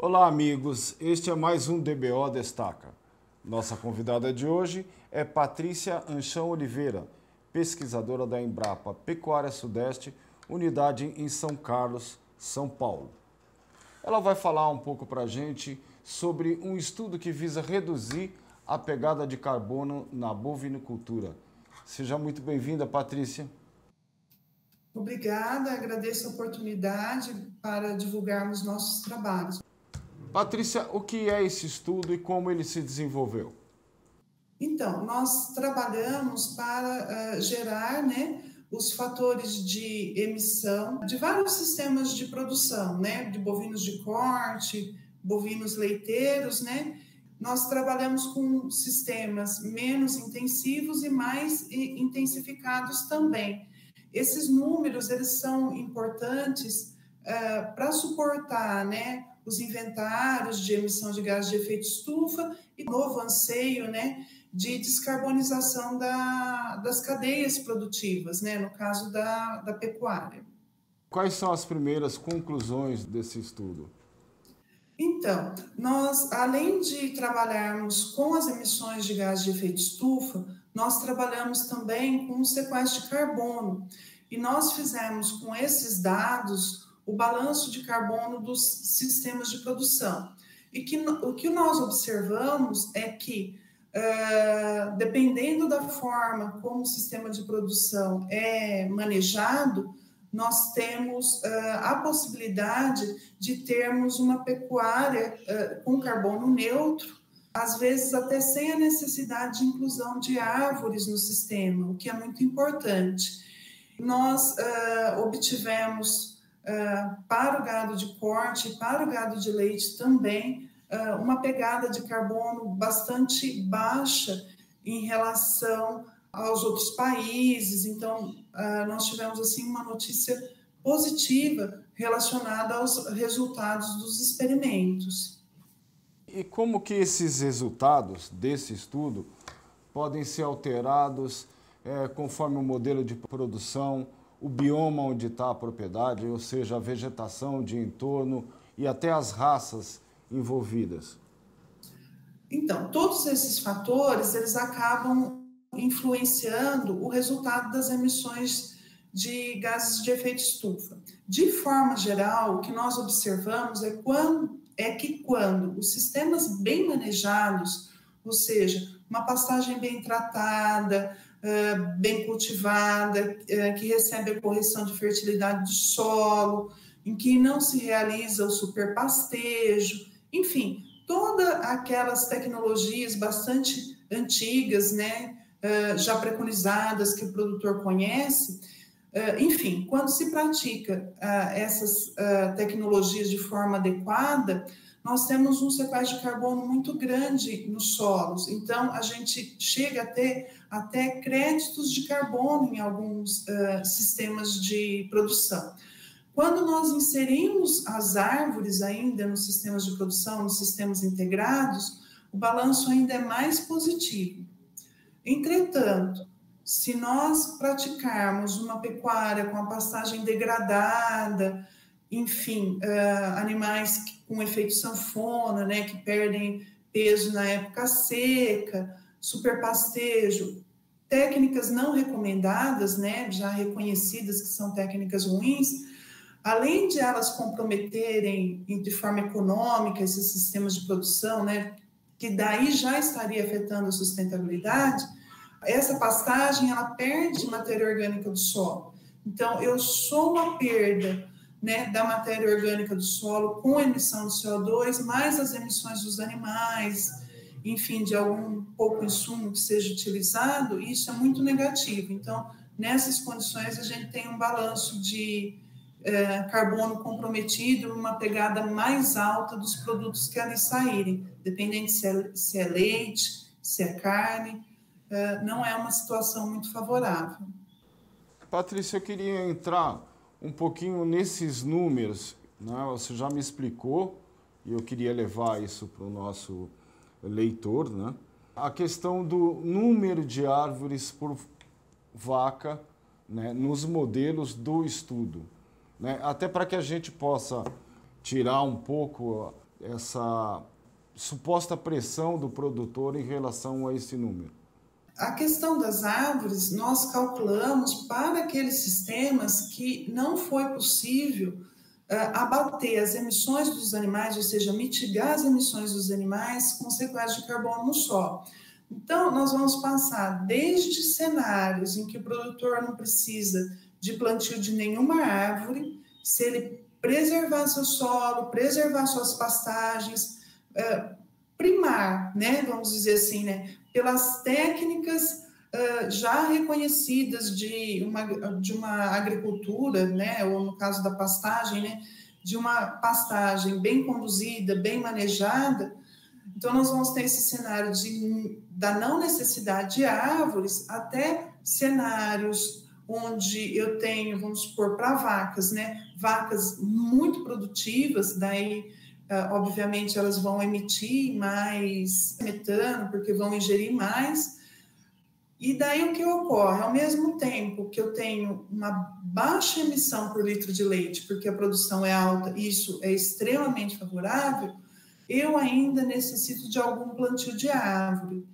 Olá, amigos. Este é mais um DBO Destaca. Nossa convidada de hoje é Patrícia Anchão Oliveira, pesquisadora da Embrapa Pecuária Sudeste, unidade em São Carlos, São Paulo. Ela vai falar um pouco para a gente sobre um estudo que visa reduzir a pegada de carbono na bovinocultura. Seja muito bem-vinda, Patrícia. Obrigada, agradeço a oportunidade para divulgarmos nossos trabalhos. Patrícia, o que é esse estudo e como ele se desenvolveu? Então, nós trabalhamos para gerar, os fatores de emissão de vários sistemas de produção, de bovinos de corte, bovinos leiteiros, Nós trabalhamos com sistemas menos intensivos e mais intensificados também. Esses números, eles são importantes para suportar, os inventários de emissão de gás de efeito estufa e novo anseio, de descarbonização das cadeias produtivas, no caso da pecuária. Quais são as primeiras conclusões desse estudo? Então, nós, além de trabalharmos com as emissões de gás de efeito estufa, nós trabalhamos também com o sequestro de carbono. E nós fizemos com esses dados o balanço de carbono dos sistemas de produção. E o que nós observamos é que, dependendo da forma como o sistema de produção é manejado, nós temos a possibilidade de termos uma pecuária com carbono neutro, às vezes até sem a necessidade de inclusão de árvores no sistema, o que é muito importante. Nós obtivemos para o gado de corte e para o gado de leite também uma pegada de carbono bastante baixa em relação aos outros países. Então, nós tivemos assim uma notícia positiva relacionada aos resultados dos experimentos. E como que esses resultados desse estudo podem ser alterados conforme o modelo de produção, o bioma onde está a propriedade, ou seja, a vegetação de entorno e até as raças envolvidas? Então, todos esses fatores, eles acabam influenciando o resultado das emissões de gases de efeito estufa. De forma geral, o que nós observamos é que quando os sistemas bem manejados, ou seja, uma pastagem bem tratada, bem cultivada, que recebe a correção de fertilidade do solo, em que não se realiza o superpastejo, enfim, todas aquelas tecnologias bastante antigas, já preconizadas, que o produtor conhece, enfim, quando se pratica essas tecnologias de forma adequada, nós temos um sequestro de carbono muito grande nos solos. Então, a gente chega a ter até créditos de carbono em alguns sistemas de produção. Quando nós inserimos as árvores ainda nos sistemas de produção, nos sistemas integrados, o balanço ainda é mais positivo. Entretanto, se nós praticarmos uma pecuária com a pastagem degradada, enfim, animais com efeito sanfona, que perdem peso na época seca, superpastejo, técnicas não recomendadas, já reconhecidas que são técnicas ruins, além de elas comprometerem de forma econômica esses sistemas de produção, que daí já estaria afetando a sustentabilidade, essa pastagem, ela perde matéria orgânica do solo. Então, eu somo a perda da matéria orgânica do solo com a emissão de CO2, mais as emissões dos animais, enfim, de algum pouco insumo que seja utilizado, e isso é muito negativo. Então, nessas condições, a gente tem um balanço de carbono comprometido, uma pegada mais alta dos produtos que ali saírem, dependendo se é leite, se é carne, não é uma situação muito favorável. Patrícia, eu queria entrar um pouquinho nesses números, Você já me explicou, e eu queria levar isso para o nosso leitor, A questão do número de árvores por vaca, nos modelos do estudo. Até para que a gente possa tirar um pouco essa suposta pressão do produtor em relação a esse número? A questão das árvores, nós calculamos para aqueles sistemas que não foi possível abater as emissões dos animais, ou seja, mitigar as emissões dos animais com sequestro de carbono no solo. Então, nós vamos passar desde cenários em que o produtor não precisa de plantio de nenhuma árvore, se ele preservar seu solo, preservar suas pastagens, primar, né, vamos dizer assim, né, pelas técnicas já reconhecidas de uma agricultura, né, ou no caso da pastagem, né, de uma pastagem bem conduzida, bem manejada. Então, nós vamos ter esse cenário da não necessidade de árvores até cenários onde eu tenho, vamos supor, para vacas, né, vacas muito produtivas, daí obviamente elas vão emitir mais metano, porque vão ingerir mais, e daí o que ocorre? Ao mesmo tempo que eu tenho uma baixa emissão por litro de leite, porque a produção é alta, isso é extremamente favorável, eu ainda necessito de algum plantio de árvore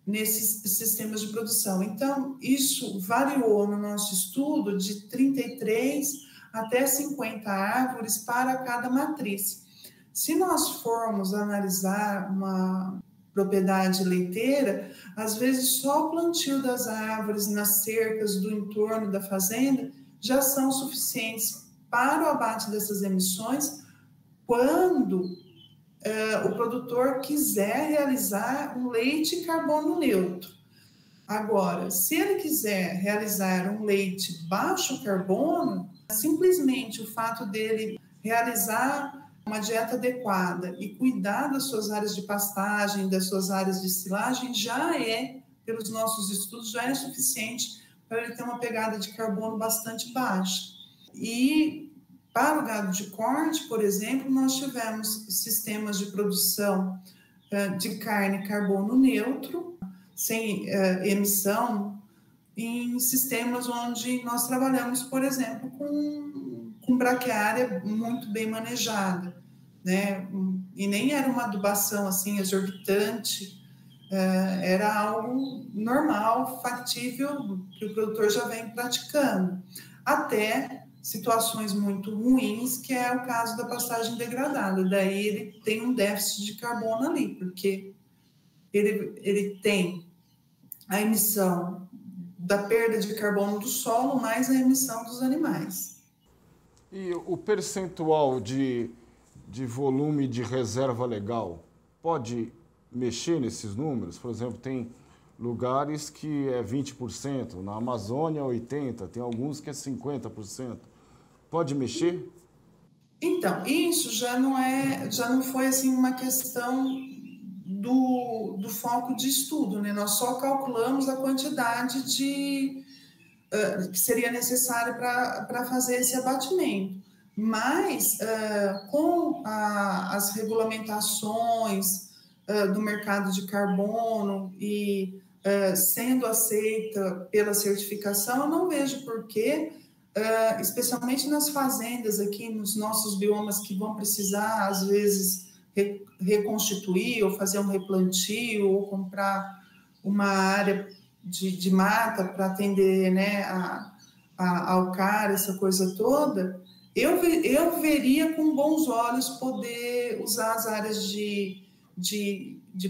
nesses sistemas de produção. Então, isso variou no nosso estudo de 33 até 50 árvores para cada matriz. Se nós formos analisar uma propriedade leiteira, às vezes só o plantio das árvores nas cercas do entorno da fazenda já são suficientes para o abate dessas emissões quando o produtor quiser realizar um leite carbono neutro. Agora, se ele quiser realizar um leite baixo carbono, simplesmente o fato dele realizar uma dieta adequada e cuidar das suas áreas de pastagem, das suas áreas de silagem, já é, pelos nossos estudos, já é suficiente para ele ter uma pegada de carbono bastante baixa. E para o gado de corte, por exemplo, nós tivemos sistemas de produção de carne carbono neutro, sem emissão, em sistemas onde nós trabalhamos, por exemplo, com braquiária muito bem manejada, né? E nem era uma adubação assim exorbitante, era algo normal, factível, que o produtor já vem praticando, até situações muito ruins, que é o caso da pastagem degradada. Daí ele tem um déficit de carbono ali, porque ele tem a emissão da perda de carbono do solo mais a emissão dos animais. E o percentual de volume de reserva legal pode mexer nesses números? Por exemplo, tem lugares que é 20%, na Amazônia 80%, tem alguns que é 50%. Pode mexer? Então, isso já não foi assim uma questão do foco de estudo, né? Nós só calculamos a quantidade que seria necessária para fazer esse abatimento. Mas, com as regulamentações do mercado de carbono e sendo aceita pela certificação, eu não vejo por que, especialmente nas fazendas aqui, nos nossos biomas que vão precisar, às vezes, reconstituir ou fazer um replantio ou comprar uma área de mata para atender, né, ao CAR, essa coisa toda, eu veria com bons olhos poder usar as áreas de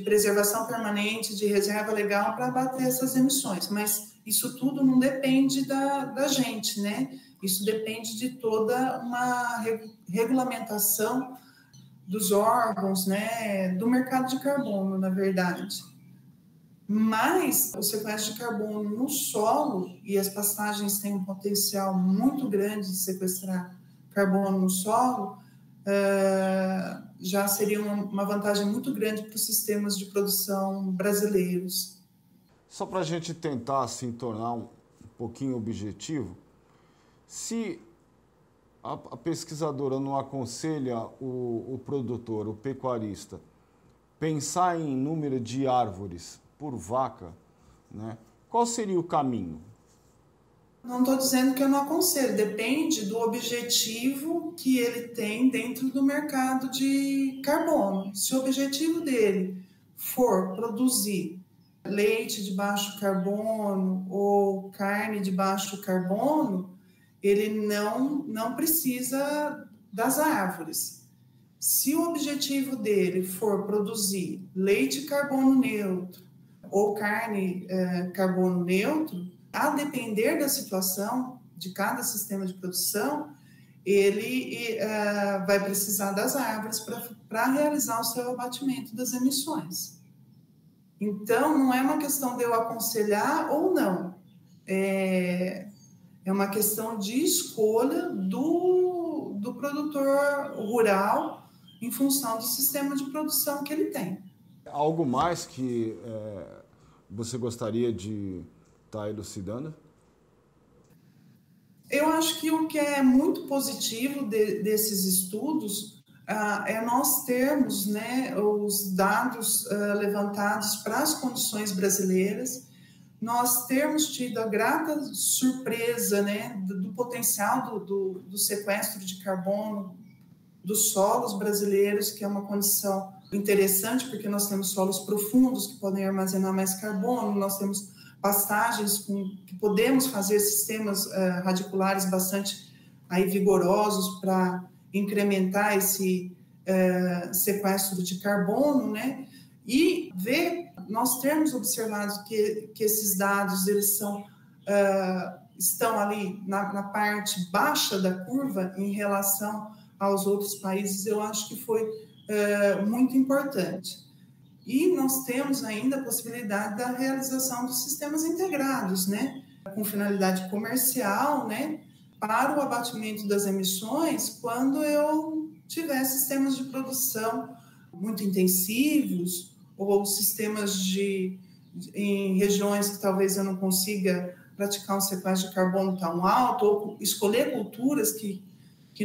preservação permanente, de reserva legal para abater essas emissões, mas isso tudo não depende da gente, né? Isso depende de toda uma regulamentação dos órgãos, né, do mercado de carbono, na verdade. Mas o sequestro de carbono no solo, e as pastagens têm um potencial muito grande de sequestrar carbono no solo, já seria uma vantagem muito grande para os sistemas de produção brasileiros. Só para a gente tentar assim, tornar um pouquinho objetivo, se a pesquisadora não aconselha o produtor, o pecuarista, pensar em número de árvores por vaca, né? Qual seria o caminho? Não estou dizendo que eu não aconselho, depende do objetivo que ele tem dentro do mercado de carbono. Se o objetivo dele for produzir leite de baixo carbono ou carne de baixo carbono, ele não precisa das árvores. Se o objetivo dele for produzir leite carbono neutro ou carne carbono neutro, a depender da situação de cada sistema de produção, ele vai precisar das árvores para realizar o seu abatimento das emissões. Então, não é uma questão de eu aconselhar ou não, é uma questão de escolha do produtor rural em função do sistema de produção que ele tem. Algo mais que você gostaria de estar elucidando? Eu acho que o que é muito positivo desses estudos é nós termos, né, os dados levantados para as condições brasileiras, nós termos tido a grata surpresa, né, do potencial do sequestro de carbono dos solos brasileiros, que é uma condição interessante, porque nós temos solos profundos que podem armazenar mais carbono, nós temos pastagens que podemos fazer sistemas radiculares bastante vigorosos para incrementar esse sequestro de carbono, né? E nós temos observado que esses dados eles estão ali na parte baixa da curva em relação aos outros países. Eu acho que foi muito importante. E nós temos ainda a possibilidade da realização dos sistemas integrados, né, com finalidade comercial, né, para o abatimento das emissões, quando eu tiver sistemas de produção muito intensivos ou sistemas em regiões que talvez eu não consiga praticar um sequestro de carbono tão alto, ou escolher culturas que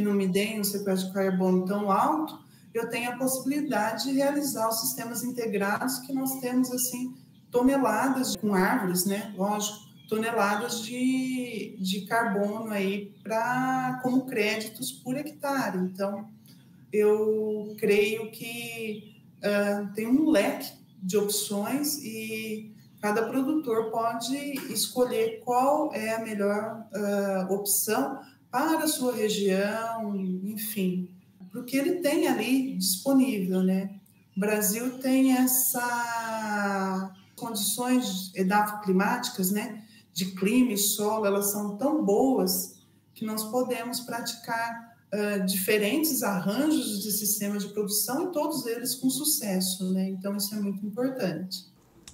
não me deem um sequestro de carbono tão alto, eu tenho a possibilidade de realizar os sistemas integrados que nós temos, assim, toneladas com árvores, né? Lógico, toneladas de carbono aí como créditos por hectare. Então, eu creio que tem um leque de opções e cada produtor pode escolher qual é a melhor opção para a sua região, enfim, porque ele tem ali disponível, né? O Brasil tem essas condições edafoclimáticas, né? De clima e solo, elas são tão boas que nós podemos praticar diferentes arranjos de sistemas de produção e todos eles com sucesso, né? Então, isso é muito importante.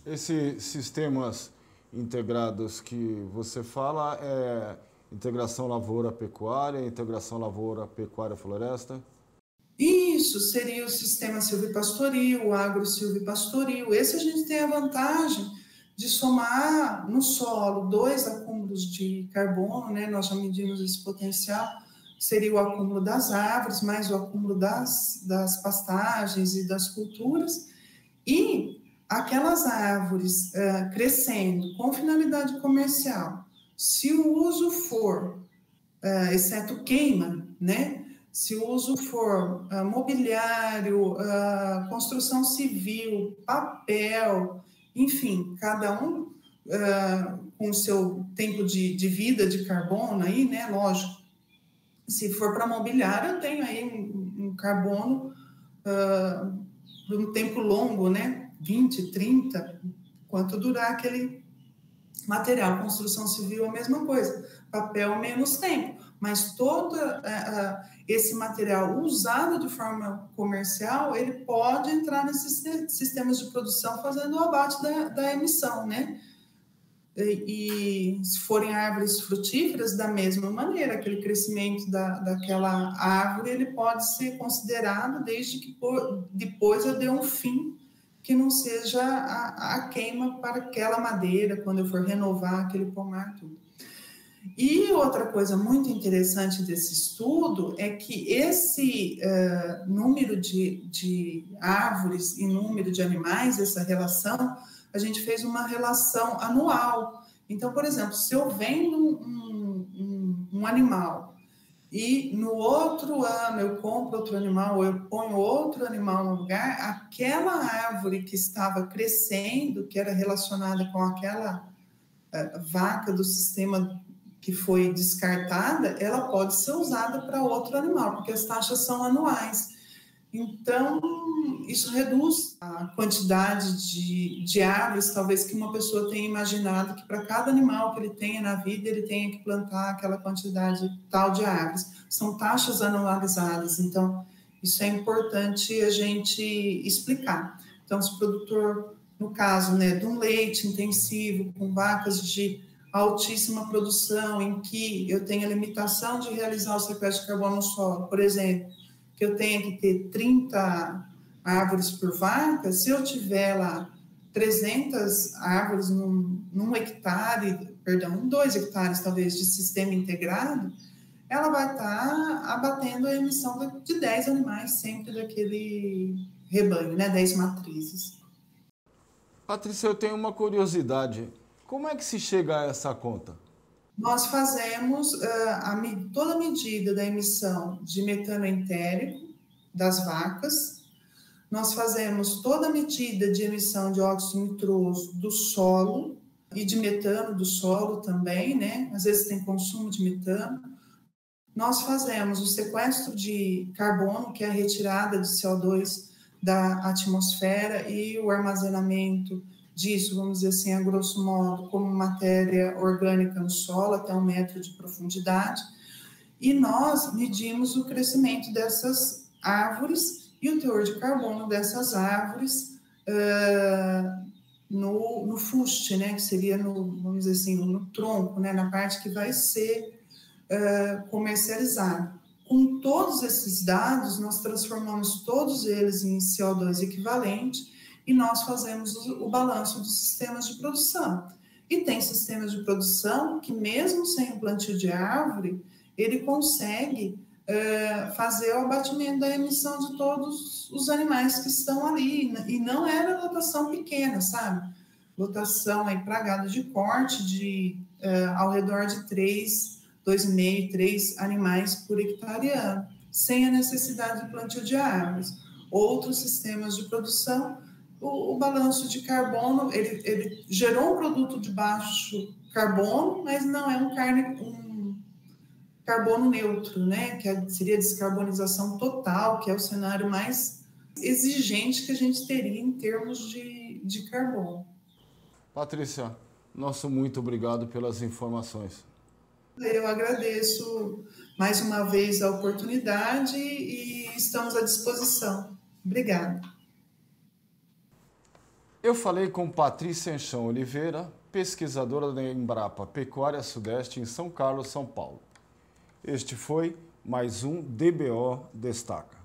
Esses sistemas integrados que você fala é integração lavoura-pecuária, integração lavoura-pecuária-floresta? Isso seria o sistema silvipastoril, o agro-silvipastoril. Esse a gente tem a vantagem de somar no solo 2 acúmulos de carbono, né? Nós já medimos esse potencial, seria o acúmulo das árvores, mais o acúmulo das pastagens e das culturas, e aquelas árvores crescendo com finalidade comercial, se o uso for, exceto queima, né? Se o uso for mobiliário, construção civil, papel, enfim, cada um com o seu tempo de vida de carbono aí, né? Lógico. Se for para mobiliário, eu tenho aí um carbono por um tempo longo, né? 20, 30, quanto durar aquele material. Construção civil, a mesma coisa. Papel, menos tempo. Mas todo esse material usado de forma comercial, ele pode entrar nesses sistemas de produção fazendo o abate da emissão, né? E se forem árvores frutíferas, da mesma maneira, aquele crescimento daquela árvore, ele pode ser considerado desde que depois eu dê um fim que não seja a queima para aquela madeira, quando eu for renovar aquele pomar, tudo. E outra coisa muito interessante desse estudo é que esse número de árvores e número de animais, essa relação, a gente fez uma relação anual. Então, por exemplo, se eu vendo um animal e no outro ano eu compro outro animal, ou eu ponho outro animal no lugar, aquela árvore que estava crescendo, que era relacionada com aquela vaca do sistema que foi descartada, ela pode ser usada para outro animal, porque as taxas são anuais. Então, isso reduz a quantidade de árvores, talvez, que uma pessoa tenha imaginado que para cada animal que ele tenha na vida, ele tenha que plantar aquela quantidade tal de árvores. São taxas anualizadas, então isso é importante a gente explicar. Então, se o produtor, no caso, né, de um leite intensivo, com vacas de altíssima produção, em que eu tenho a limitação de realizar o sequestro de carbono no solo, por exemplo, que eu tenha que ter 30 árvores por vaca, se eu tiver lá 300 árvores num hectare, perdão, em 2 hectares talvez de sistema integrado, ela vai estar abatendo a emissão de 10 animais sempre daquele rebanho, né, 10 matrizes. Patrícia, eu tenho uma curiosidade. Como é que se chega a essa conta? Nós fazemos toda a medida da emissão de metano entérico das vacas, nós fazemos toda a medida de emissão de óxido nitroso do solo e de metano do solo também, né? Às vezes tem consumo de metano. Nós fazemos o sequestro de carbono, que é a retirada de CO2 da atmosfera e o armazenamento disso, vamos dizer assim, a grosso modo, como matéria orgânica no solo, até 1 metro de profundidade. E nós medimos o crescimento dessas árvores e o teor de carbono dessas árvores no fuste, né, que seria, vamos dizer assim, no tronco, né, na parte que vai ser comercializada. Com todos esses dados, nós transformamos todos eles em CO2 equivalente e nós fazemos o balanço dos sistemas de produção. E tem sistemas de produção que, mesmo sem o plantio de árvore, ele consegue fazer o abatimento da emissão de todos os animais que estão ali. E não era lotação pequena, sabe? Lotação aí para gado de corte de ao redor de 2,5, 3 animais por hectare ano, sem a necessidade de plantio de árvores. Outros sistemas de produção, o balanço de carbono, ele gerou um produto de baixo carbono, mas não é um carbono neutro, né? Que seria a descarbonização total, que é o cenário mais exigente que a gente teria em termos de carbono. Patrícia, nosso muito obrigado pelas informações. Eu agradeço mais uma vez a oportunidade e estamos à disposição. Obrigada. Eu falei com Patrícia Anchão Oliveira, pesquisadora da Embrapa Pecuária Sudeste em São Carlos, São Paulo. Este foi mais um DBO Destaca.